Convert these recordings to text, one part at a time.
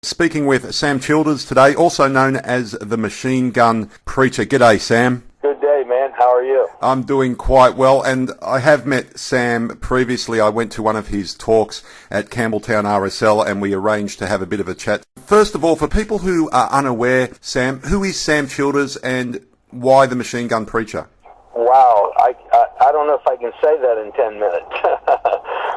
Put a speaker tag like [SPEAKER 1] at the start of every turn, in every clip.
[SPEAKER 1] Speaking with Sam Childers today, also known as the Machine Gun Preacher. G'day, Sam.
[SPEAKER 2] Good day, man. How are you?
[SPEAKER 1] I'm doing quite well, and I have met Sam previously. I went to one of his talks at Campbelltown RSL, and we arranged to have a bit of a chat. First of all, for people who are unaware, Sam, who is Sam Childers and why the Machine Gun Preacher?
[SPEAKER 2] Wow, I don't know if I can say that in 10 minutes.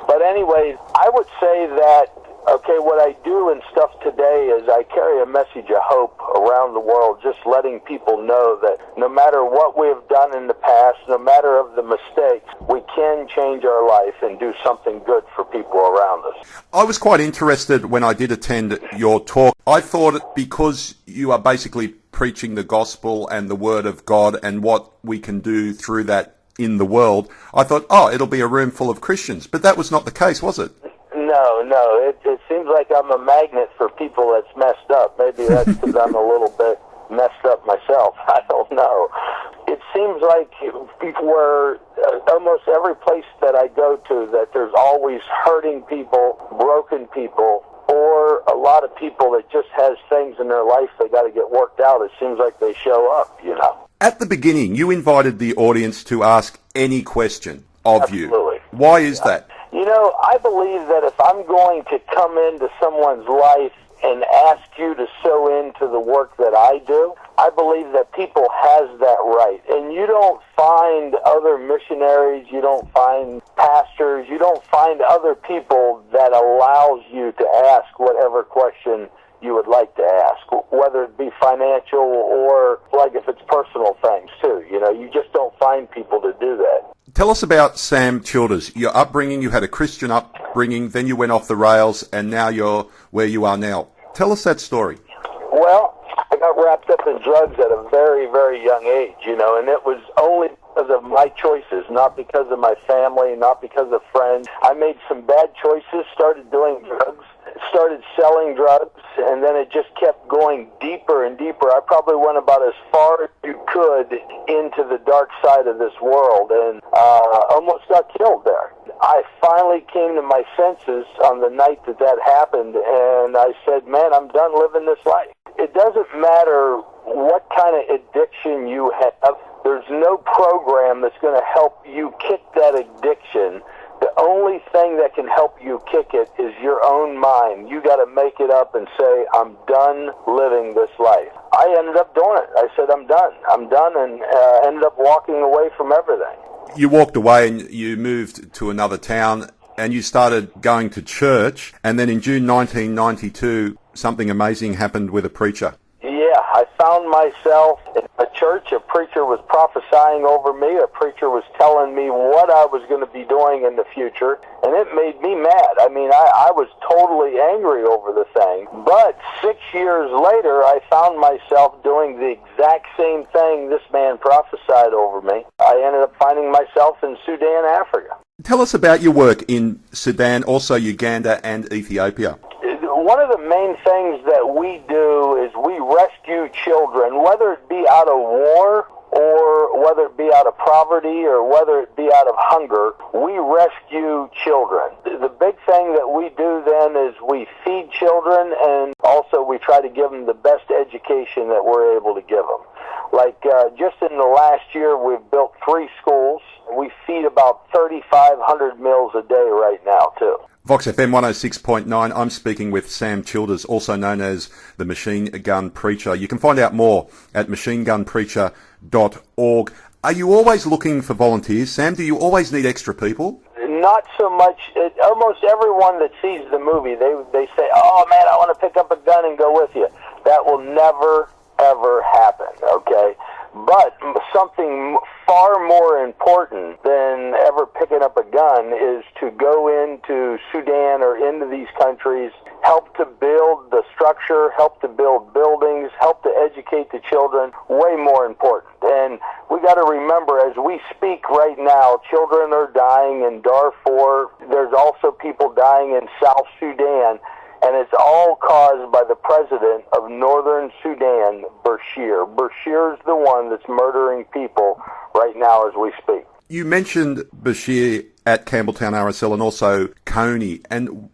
[SPEAKER 2] But anyways, I would say that, okay, what I do and stuff today is I carry a message of hope around the world, just letting people know that no matter what we've done in the past, no matter of the mistakes, we can change our life and do something good for people around us.
[SPEAKER 1] I was quite interested when I did attend your talk. I thought because you are basically preaching the gospel and the word of God and what we can do through that in the world, I thought, it'll be a room full of Christians. But that was not the case, was it?
[SPEAKER 2] No. It seems like I'm a magnet for people that's messed up. Maybe that's because I'm a little bit messed up myself. I don't know. It seems like where almost every place that I go to, that there's always hurting people, broken people, or a lot of people that just has things in their life they got to get worked out. It seems like they show up, you know.
[SPEAKER 1] At the beginning, you invited the audience to ask any question of
[SPEAKER 2] Absolutely.
[SPEAKER 1] you. Why is that?
[SPEAKER 2] You know, I believe that if I'm going to come into someone's life and ask you to sow into the work that I do, I believe that people has that right. And you don't find other missionaries, you don't find pastors, you don't find other people that allows you to ask whatever question you would like to ask, whether it be financial or like if it's personal things too. You know, you just don't find people to do that.
[SPEAKER 1] Tell us about Sam Childers. Your upbringing, you had a Christian upbringing, then you went off the rails, and now you're where you are now. Tell us that story.
[SPEAKER 2] Well, I got wrapped up in drugs at a very, very young age, you know, and it was only because of my choices, not because of my family, not because of friends. I made some bad choices, started doing drugs, started selling drugs, and then it just kept going deeper and deeper. I probably went about as far as you could into the dark side of this world and almost got killed there. I finally came to my senses on the night that happened, and I said, man, I'm done living this life. It doesn't matter what kind of addiction you have. There's no program that's going to help you kick that addiction. The only thing that can help you kick it is your own mind. You got to make it up and say, I'm done living this life. I ended up doing it. I said, I'm done, and ended up walking away from everything.
[SPEAKER 1] You walked away and you moved to another town and you started going to church, and then in June 1992, something amazing happened with a preacher.
[SPEAKER 2] Yeah, I found myself in a church. A preacher was prophesying over me. A preacher was telling me what I was going to be doing in the future, and it made me mad. I mean, I was totally angry over the thing. But 6 years later, I found myself doing the exact same thing this man prophesied over me. I ended up finding myself in Sudan, Africa.
[SPEAKER 1] Tell us about your work in Sudan, also Uganda and Ethiopia.
[SPEAKER 2] One of the main things that we do is we rescue children, whether it be out of war or whether it be out of poverty or whether it be out of hunger. We rescue children. The big thing that we do then is we feed children, and also we try to give them the best education that we're able to give them. Like just in the last year, we've built 3 schools. We feed about 3,500 meals a day right now, too.
[SPEAKER 1] Vox FM 106.9, I'm speaking with Sam Childers, also known as the Machine Gun Preacher. You can find out more at machinegunpreacher.org. Are you always looking for volunteers, Sam? Do you always need extra people?
[SPEAKER 2] Not so much. Almost everyone that sees the movie, they say, oh man, I want to pick up a gun and go with you. That will never, ever happen, okay? But something far more important than ever picking up a gun is to go into Sudan or into these countries, help to build the structure, help to build buildings, help to educate the children, way more important. And we got to remember, as we speak right now, children are dying in Darfur. There's also people dying in South Sudan. And it's all caused by the president of Northern Sudan, Bashir. Bashir's the one that's murdering people right now as we speak.
[SPEAKER 1] You mentioned Bashir at Campbelltown RSL and also Kony. And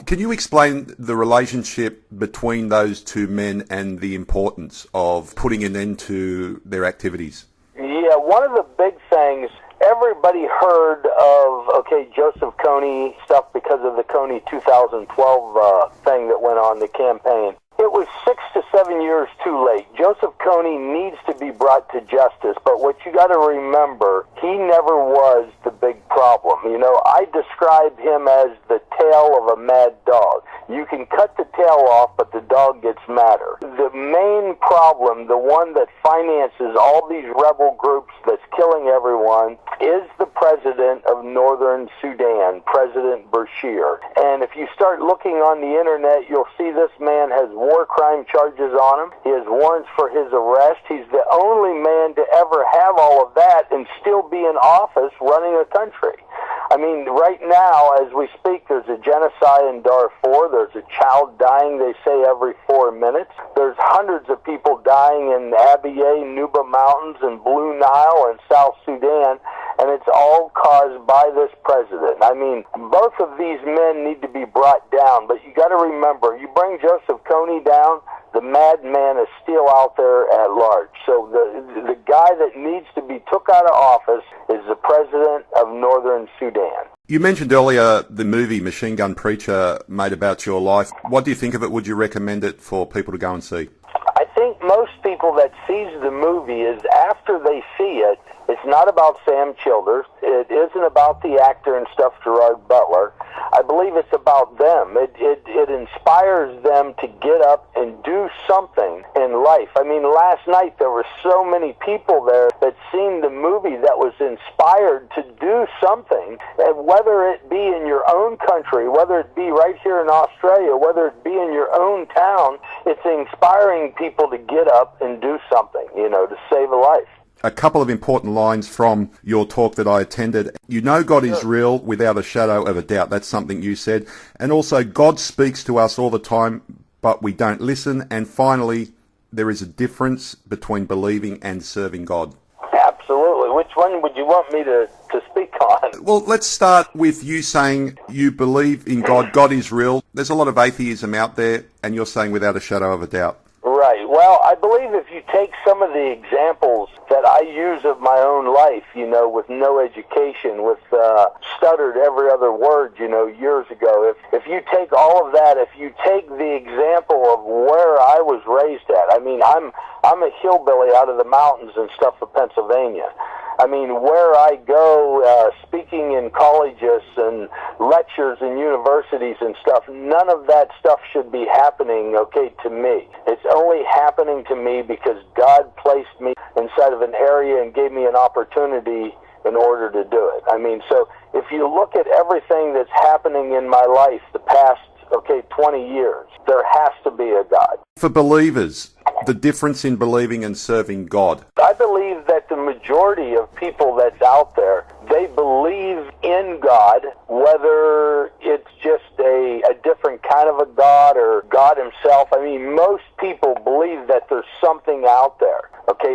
[SPEAKER 1] Can you explain the relationship between those two men and the importance of putting an end to their activities?
[SPEAKER 2] Yeah, one of the big things, everybody heard of, Joseph Kony stuff because of the Kony 2012 thing that went on, the campaign. It was 6 to 7 years too late. Joseph Kony needs to be brought to justice, but what you got to remember, he never was the big problem. You know, I describe him as the tail of a mad dog. You can cut the tail off, but the dog gets madder. The main problem, the one that finances all these rebel groups that's killing everyone, is the president of Northern Sudan, President Bashir. And if you start looking on the internet, you'll see this man has war crime charges on him. He has warrants for his arrest. He's the only man to ever have all of that and still be in office running a country. I mean, right now, as we speak, there's a genocide in Darfur. There's a child dying, they say, every 4 minutes. There's hundreds of people dying in Abyei, Nuba Mountains, and Blue Nile, and South Sudan, and it's all caused by this president. I mean, both of these men need to be brought down, but you got to remember, you bring Joseph Kony down, the madman is still out there at large. So the guy that needs to be took out of office is the president of Northern Sudan.
[SPEAKER 1] You mentioned earlier the movie Machine Gun Preacher made about your life. What do you think of it? Would you recommend it for people to go and see?
[SPEAKER 2] I think most people that sees the movie is after they see it, it's not about Sam Childers. It isn't about the actor and stuff, Gerard Butler. I believe it's about them. It inspires them to get up and do something in life. I mean, last night there were so many people there that seen the movie that was inspired to do something, and whether it be in your own country, whether it be right here in Australia, whether it be in your own town, it's inspiring people to get up and do something, to save a life.
[SPEAKER 1] A couple of important lines from your talk that I attended. You know God is real without a shadow of a doubt. That's something you said. And also, God speaks to us all the time, but we don't listen. And finally, there is a difference between believing and serving God.
[SPEAKER 2] Absolutely. Which one would you want me to speak on?
[SPEAKER 1] Well, let's start with you saying you believe in God. God is real. There's a lot of atheism out there, and you're saying without a shadow of a doubt.
[SPEAKER 2] Right. Well, I believe if you take some of the examples that I use of my own life, with no education, with stuttered every other word, years ago, if you take all of that, if you take the example of where I was raised at, I mean, I'm a hillbilly out of the mountains and stuff of Pennsylvania. I mean, where I go, speaking in colleges and lectures in universities and stuff, none of that stuff should be happening, to me. It's only happening to me because God placed me inside of an area and gave me an opportunity in order to do it. I mean, so if you look at everything that's happening in my life the past, 20 years, there has to be a God.
[SPEAKER 1] For believers, the difference in believing and serving God.
[SPEAKER 2] I believe that the majority of people that's out there, they believe in God, whether it's just a different kind of a God or God himself. I mean, most people believe that there's something out there,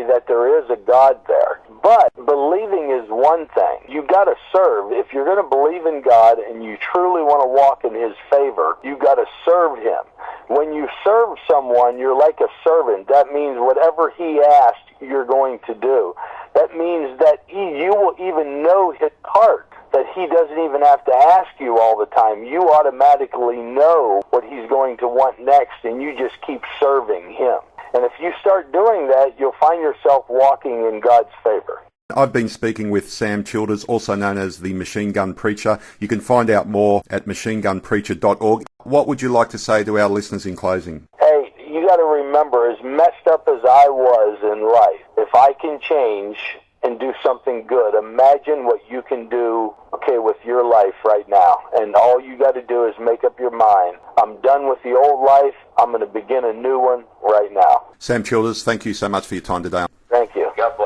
[SPEAKER 2] that there is a God there. But believing is one thing. You got to serve. If you're going to believe in God and you truly want to walk in his favor, you got to serve him. When you serve someone, you're like a servant. That means whatever he asked, you're going to do. That means that you will even know his heart, that he doesn't even have to ask you all the time. You automatically know what he's going to want next, and you just keep serving him. And if you start doing that, you'll find yourself walking in God's favor.
[SPEAKER 1] I've been speaking with Sam Childers, also known as the Machine Gun Preacher. You can find out more at machinegunpreacher.org. What would you like to say to our listeners in closing?
[SPEAKER 2] Hey, you got to remember, as messed up as I was in life, if I can change and do something good, imagine what you can do, with your life right now. And all you got to do is make up your mind. I'm done with the old life. I'm going to begin a new one right now.
[SPEAKER 1] Sam Childers, thank you so much for your time today.
[SPEAKER 2] Thank you. God bless.